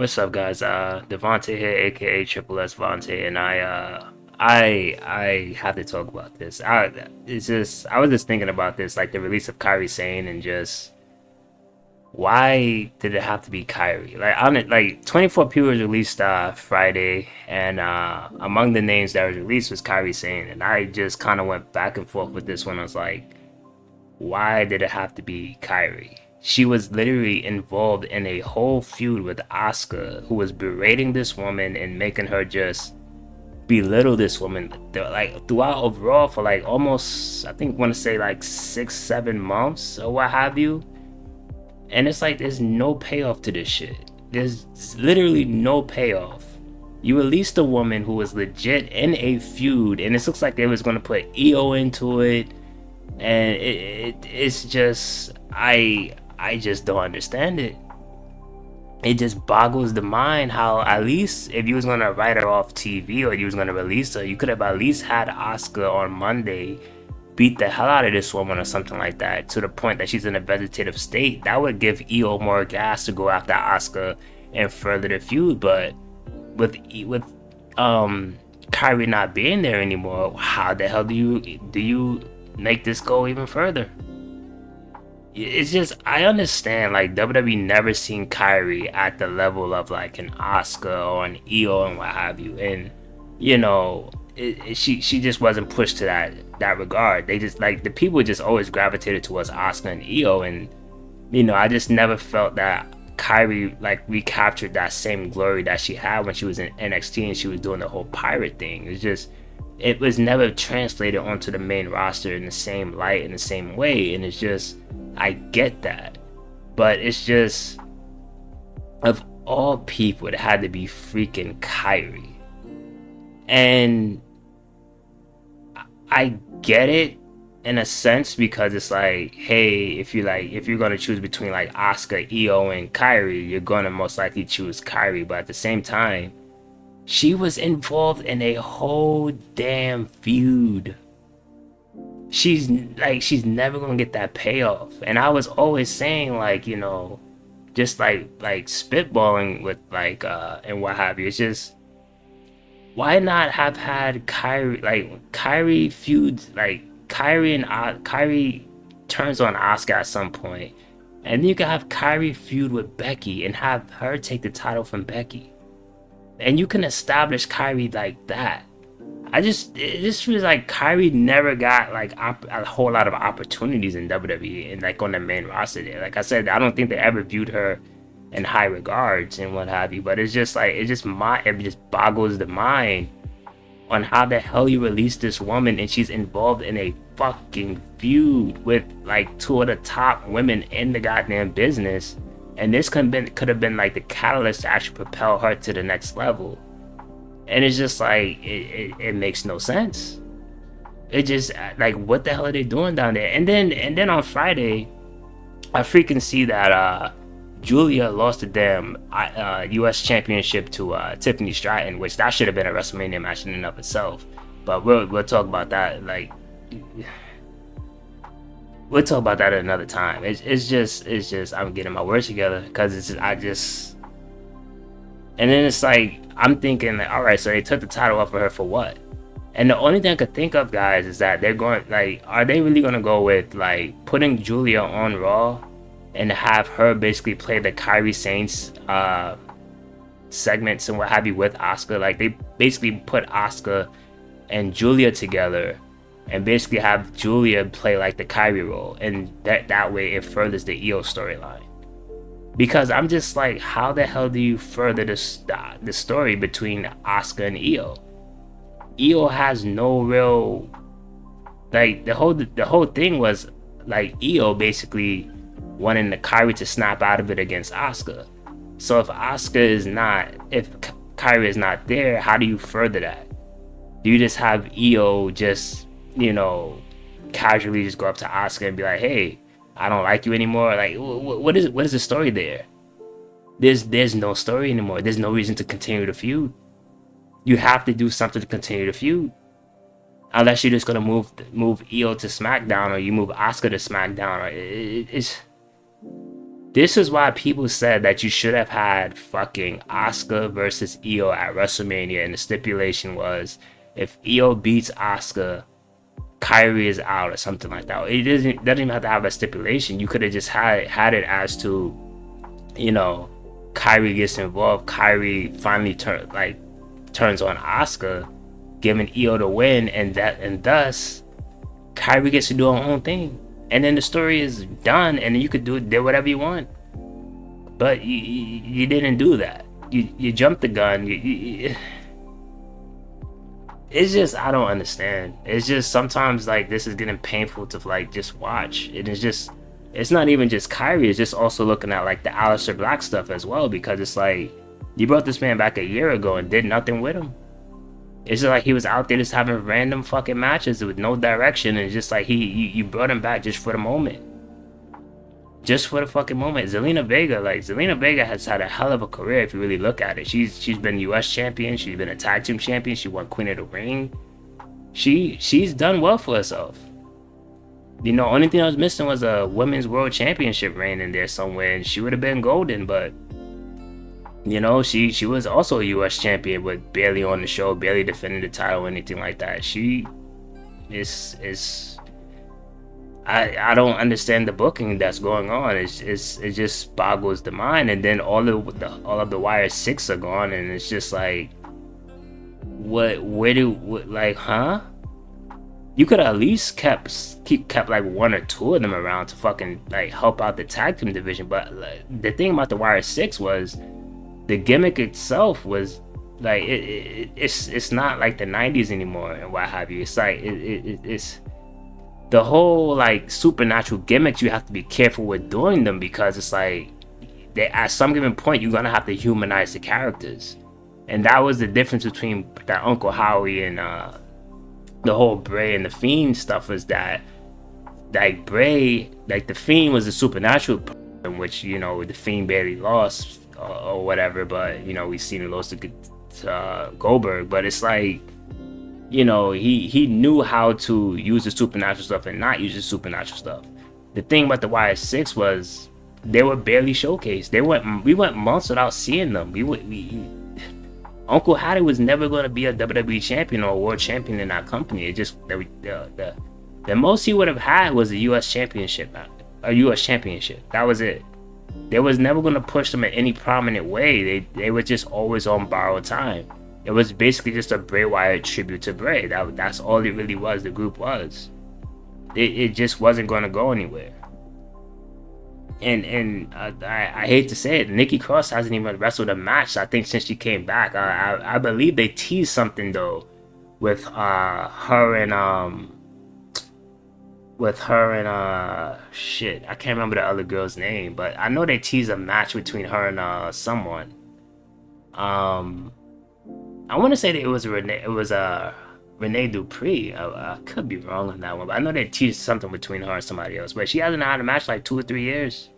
What's up, guys? Devontae here, aka Triple S Vontae, and I have to talk about this. I was just thinking about this, like the release of Kairi Sane, and just why did it have to be Kairi? Like 24 people was released Friday, and among the names that was released was Kairi Sane, and I just kind of went back and forth with this one. I was like, why did it have to be Kairi? She was literally involved in a whole feud with Asuka, who was berating this woman and making her just belittle this woman. Like throughout overall for like almost, I think, want to say like 6, 7 months or what have you. And it's like there's no payoff to this shit. There's literally no payoff. You released a woman who was legit in a feud, and it looks like they was gonna put EO into it, and it's just I just don't understand it. It just boggles the mind how, at least if you was gonna write her off TV or you was gonna release her, you could have at least had Asuka on Monday beat the hell out of this woman or something like that, to the point that she's in a vegetative state. That would give EO more gas to go after Asuka and further the feud. But with Kyrie not being there anymore, how the hell do you make this go even further? It's just, I understand, like, WWE never seen Kyrie at the level of like an Asuka or an EO and what have you, and you know, she just wasn't pushed to that regard. They just, like, the people just always gravitated towards Asuka and EO, and I just never felt that Kyrie like recaptured that same glory that she had when she was in NXT and she was doing the whole pirate thing. It was never translated onto the main roster in the same light, in the same way, and it's just, I get that, but it's just, of all people, it had to be freaking Kyrie. And I get it in a sense, because it's like, hey, if you're gonna choose between like Asuka, EO, and Kyrie, you're gonna most likely choose Kyrie. But at the same time, she was involved in a whole damn feud. She's never gonna get that payoff. And I was always saying, like, just like spitballing with like and what have you. It's just, why not have had Kyrie feuds, like Kyrie turns on Asuka at some point, and then you can have Kyrie feud with Becky and have her take the title from Becky, and you can establish Kyrie like that. It just feels like Kyrie never got like a whole lot of opportunities in WWE and like on the main roster there. Like I said, I don't think they ever viewed her in high regards and what have you. But it's just like, it just boggles the mind on how the hell you release this woman and she's involved in a fucking feud with like two of the top women in the goddamn business. And this could have been like the catalyst to actually propel her to the next level. And it's just like, it makes no sense. It just, like, what the hell are they doing down there? And then on Friday, I freaking see that Julia lost the damn US championship to Tiffany Stratton, which that should have been a WrestleMania match in and of itself. But we'll talk about that, like, we'll talk about that at another time. It's just I'm getting my words together, because and then it's like, I'm thinking, like, all right, so they took the title off of her for what? And the only thing I could think of, guys, is that they're going, like, are they really going to go with, like, putting Julia on Raw and have her basically play the Kairi Saints segments and what have you with Asuka? Like, they basically put Asuka and Julia together and basically have Julia play like the Kairi role, and that way it furthers the EO storyline. Because I'm just like, how the hell do you further the story between Asuka and EO? EO has no real, like, the whole thing was like EO basically wanting the Kairi to snap out of it against Asuka. So if Kairi is not there, how do you further that? Do you just have EO just, casually just go up to Asuka and be like, hey, I don't like you anymore? Like, what is the story there? There's no story anymore. There's no reason to continue the feud. You have to do something to continue the feud, unless you're just gonna move EO to SmackDown, or you move Asuka to SmackDown. Or This is why people said that you should have had fucking Asuka versus Io at WrestleMania, and the stipulation was if Io beats Asuka, Kairi is out or something like that. It doesn't even have to have a stipulation. You could have just had it as to, you know, Kairi gets involved. Kairi finally turns on Asuka, giving Io the win, and thus Kairi gets to do her own thing, and then the story is done, and then you could do whatever you want. But you didn't do that. You jumped the gun. It's just, I don't understand. It's just sometimes like this is getting painful to like just watch. It's not even just Kyrie. It's just also looking at like the Aleister Black stuff as well, because it's like you brought this man back a year ago and did nothing with him. It's just like he was out there just having random fucking matches with no direction, and it's just like you brought him back just for the moment. Just for the fucking moment. Zelina Vega has had a hell of a career if you really look at it. She's been US champion, she's been a tag team champion, she won Queen of the Ring. She's done well for herself. You know, only thing I was missing was a women's world championship reign in there somewhere, and she would have been golden, but you know, she was also a US champion, but barely on the show, barely defending the title or anything like that. She is I don't understand the booking that's going on. It just boggles the mind. And then all of the Wire 6 are gone, and it's just like, huh? You could at least kept like one or two of them around to fucking like help out the tag team division. But like, the thing about the Wire 6 was the gimmick itself was like it's not like the 90s anymore and what have you. It's like it's the whole like supernatural gimmicks. You have to be careful with doing them, because it's like at some given point you're gonna have to humanize the characters, and that was the difference between that Uncle Howie and the whole Bray and the Fiend stuff. Was that like Bray, like the Fiend was a supernatural, in which, you know, the Fiend barely lost or whatever, but you know, we've seen it lost to Goldberg. But it's like, you know, he knew how to use the supernatural stuff and not use the supernatural stuff. The thing about the Wire 6 was they were barely showcased. We went months without seeing them. Uncle Hattie was never going to be a WWE champion or a world champion in our company. It just the most he would have had was a US championship. That was it. They was never going to push them in any prominent way. They were just always on borrowed time. It was basically just a Bray Wyatt tribute to Bray. That's all it really was. The group was. It just wasn't going to go anywhere. And I hate to say it, Nikki Cross hasn't even wrestled a match, I think, since she came back. I believe they teased something though with her and shit, I can't remember the other girl's name, but I know they teased a match between her and someone. I want to say that it was Renee Dupree. I could be wrong on that one, but I know they teased something between her and somebody else. But she hasn't had a match like 2 or 3 years.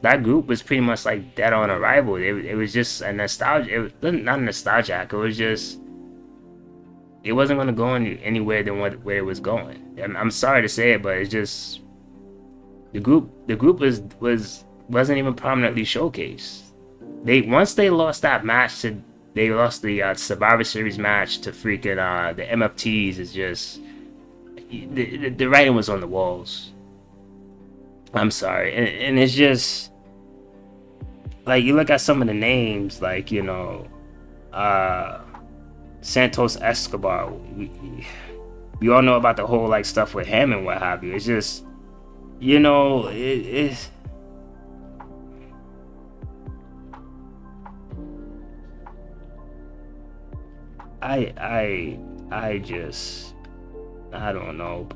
That group was pretty much like dead on arrival. It was just a nostalgia. It was not a nostalgia act. It was just, it wasn't going to go anywhere than where it was going. I'm sorry to say it, but it's just the group wasn't even prominently showcased. Once they lost that match to. They lost the Survivor Series match to freaking the MFTs. Is just the writing was on the walls. I'm sorry, and it's just like you look at some of the names, like, you know, Santos Escobar. We all know about the whole like stuff with him and what have you. It's just, you know, it's. I don't know.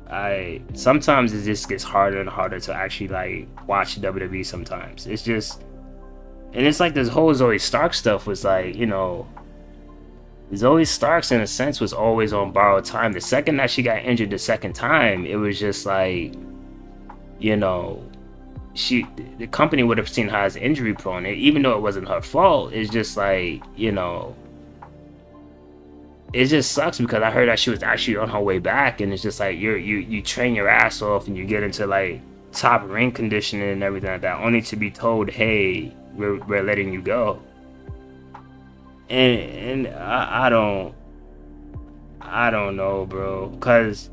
Sometimes it just gets harder and harder to actually like watch WWE sometimes. It's just, and it's like this whole Zoe Stark stuff was like, you know, Zoe Starks in a sense was always on borrowed time. The second that she got injured the second time, it was just like, you know, the company would have seen her as injury prone, even though it wasn't her fault. It's just like, you know, it just sucks because I heard that she was actually on her way back, and it's just like you train your ass off and you get into like top ring conditioning and everything like that, only to be told, "Hey, we're letting you go." And I don't know, bro, because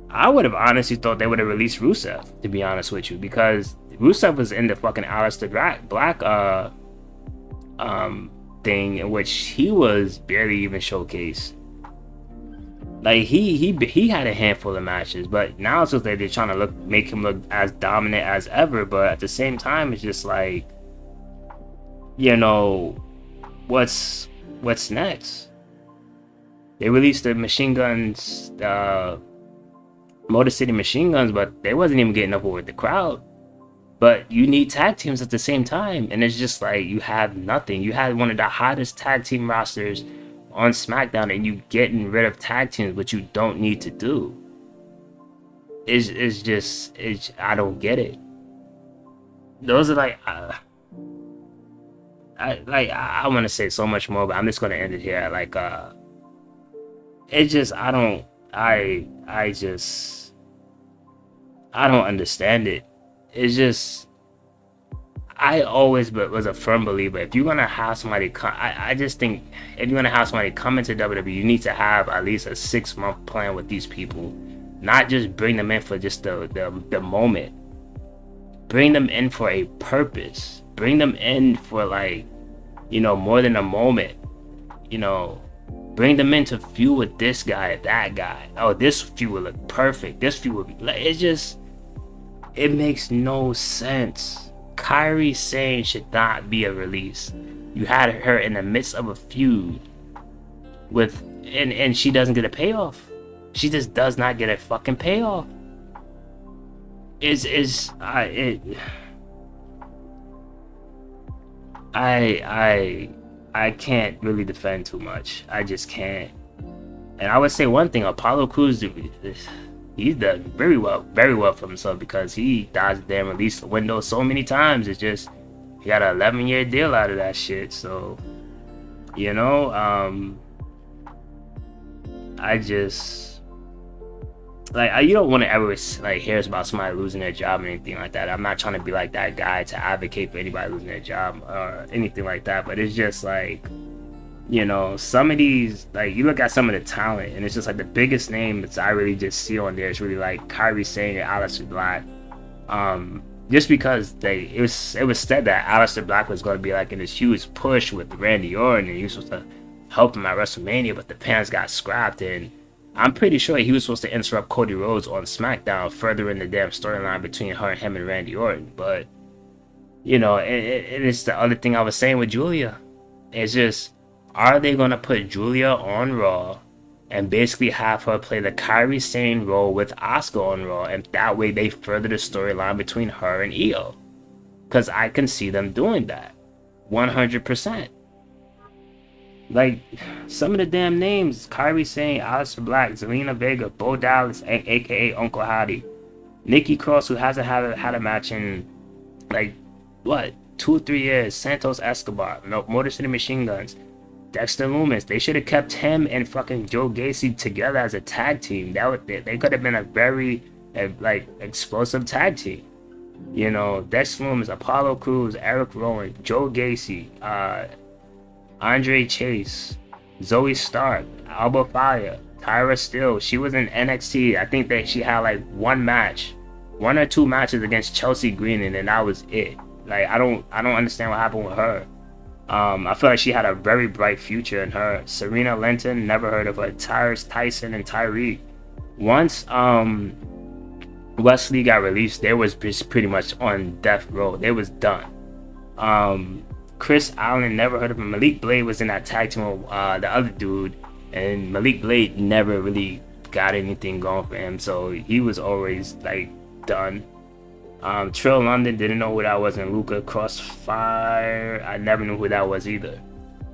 I would have honestly thought they would have released Rusev, to be honest with you, because Rusev was in the fucking Aleister Black thing, in which he was barely even showcased. Like he had a handful of matches, but now it's just like they're trying to make him look as dominant as ever. But at the same time, it's just like, you know, what's next? They released the Machine Guns, Motor City Machine Guns, but they wasn't even getting up with the crowd. But you need tag teams at the same time, and it's just like you have nothing. You had one of the hottest tag team rosters on SmackDown, and you getting rid of tag teams, which you don't need to do. It's I don't get it. Those are like, I want to say so much more, but I'm just gonna end it here. Like, it just I don't understand it. It's just, I always was a firm believer. If you're gonna have somebody come, I just think if you're gonna have somebody come into WWE, you need to have at least a 6-month plan with these people, not just bring them in for just the moment. Bring them in for a purpose. Bring them in for, like, more than a moment. Bring them in to feud with this guy, that guy. Oh, this feud would look perfect. This feud would be like, it makes no sense. Kairi Sane should not be a release. You had her in the midst of a feud with, and she doesn't get a payoff. She just does not get a fucking payoff. I can't really defend too much. I just can't. And I would say one thing: Apollo Crews, he's done very well for himself, because he dodged the damn release window so many times. It's just, he got an 11-year deal out of that shit. So, I just, like, you don't want to ever like hear about somebody losing their job or anything like that. I'm not trying to be like that guy to advocate for anybody losing their job or anything like that, but it's just like, some of these, like, you look at some of the talent, and it's just like the biggest names I really just see on there is really like Kairi Sane and Aleister Black. Just because it was said that Aleister Black was going to be like in this huge push with Randy Orton, and he was supposed to help him at WrestleMania, but the plans got scrapped, and I'm pretty sure he was supposed to interrupt Cody Rhodes on SmackDown, furthering the damn storyline between him and Randy Orton. But, it's the other thing I was saying with Julia. It's just, are they going to put Julia on Raw and basically have her play the Kairi Sane role with Asuka on Raw, and that way they further the storyline between her and Io? Because I can see them doing that 100%. Like, some of the damn names: Kairi Sane, Aleister Black, Zelina Vega, Bo Dallas, aka Uncle Howdy, Nikki Cross, who hasn't had a match in, like, what, 2 or 3 years, Santos Escobar, Motor City Machine Guns, Dexter Lumis. They should have kept him and fucking Joe Gacy together as a tag team. They could have been a very like explosive tag team. Dexter Lumis, Apollo Crews, Eric Rowan, Joe Gacy, Andre Chase, Zoe Stark, Alba Fire, Tyra Steele. She was in NXT. I think that she had like one or two matches against Chelsea Green, and then that was it. Like, I don't understand what happened with her. I feel like she had a very bright future in her. Serena Linton, never heard of her. Tyrus Tyson and Tyreek. Once Wesley got released, they was pretty much on death row. They was done. Chris Allen, never heard of him. Malik Blade was in that tag team with the other dude, and Malik Blade never really got anything going for him, so he was always like done. Trill London, didn't know who that was, and Luca Crossfire, I never knew who that was either.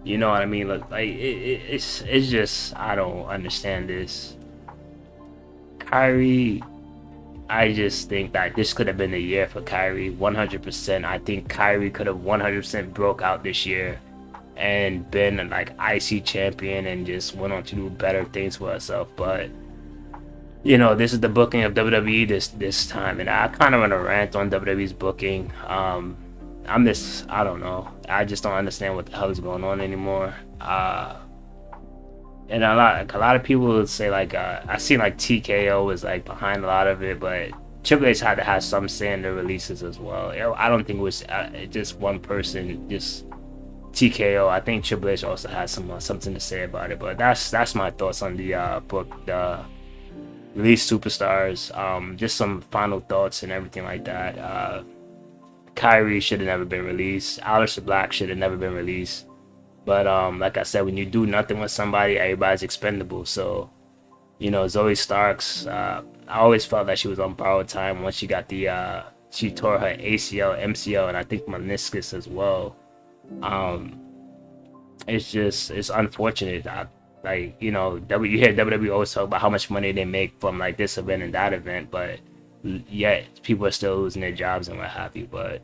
You know what I mean? Like it's just, I don't understand this. Kairi, I just think that this could have been the year for Kairi, 100%. I think Kairi could have 100% broke out this year and been like IC champion and just went on to do better things for herself. But this is the booking of WWE this time, and I kind of want to rant on WWE's booking. I don't know. I just don't understand what the hell is going on anymore. And a lot of people would say like I seen like TKO was like behind a lot of it, but Triple H had to have some say in the releases as well. I don't think it was just one person, just TKO. I think Triple H also has something to say about it. But that's my thoughts on the book, the release superstars. Just some final thoughts and everything like that. Kairi should have never been released. Aleister Black should have never been released. But like I said, when you do nothing with somebody, everybody's expendable. So Zoe Starks. I always felt that she was on borrowed time once she got she tore her ACL, MCL, and I think meniscus as well. Um, it's unfortunate. You hear WWE always talk about how much money they make from like this event and that event, but yet people are still losing their jobs and what have you. But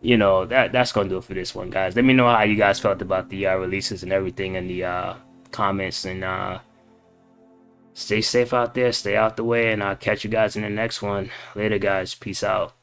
that's gonna do it for this one, guys. Let me know how you guys felt about the releases and everything in the comments, and stay safe out there, stay out the way, and I'll catch you guys in the next one. Later, guys. Peace out.